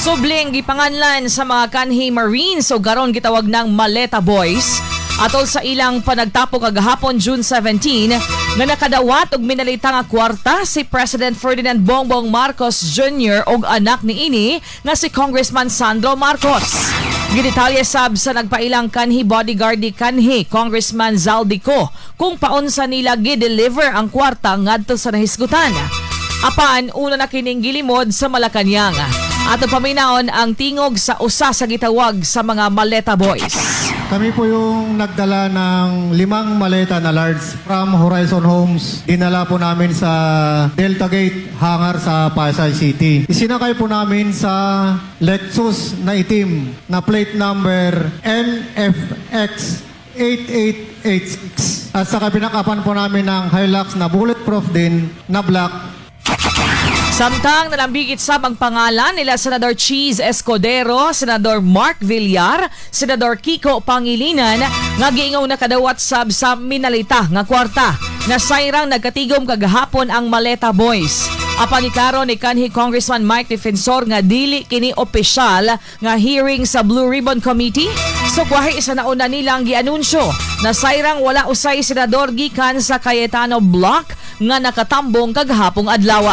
Subling gipanganlan sa mga kanhi Marines o garon gitawag ng Maleta Boys atol sa ilang panagtapo kagahapon June 17 na nakadawat og minalita nga kwarta si President Ferdinand Bongbong Marcos Jr. og anak ni ini nga si Congressman Sandro Marcos. Gidetalye sab sa nagpailang kanhi bodyguard ni kanhi Congressman Zaldico kung paunsa nila gi-deliver ang kwarta ngadto sa nahisgutan. Apan una na kining gilimod sa Malacañang. Ato paminaon ang tingog sa usa sa gitawag sa mga Maleta Boys. Kami po yung nagdala ng 5 maleta na large from Horizon Homes. Dinala po namin sa Delta Gate hangar sa Pasay City. Isinakay po namin sa Lexus na itim na plate number NFX 8886. At saka pinakapan po namin ng Hilux na bulletproof din na black. Samtang nalambigit sab ang pangalan nila Senador Cheese Escudero, Senador Mark Villar, Senador Kiko Pangilinan nga giingaw nakadawat sab sa minalita nga kwarta. Nasayrang nagkatigom kagahapon ang Maleta Boys. Apan ikaron ni kanhi Congressman Mike Defensor nga dili kini opisyal nga hearing sa Blue Ribbon Committee. So kwahi isa nauna nilang gianunsyo na sayrang wala usay senador gikan sa Cayetano Block nga nakatambong kagahapong adlaw.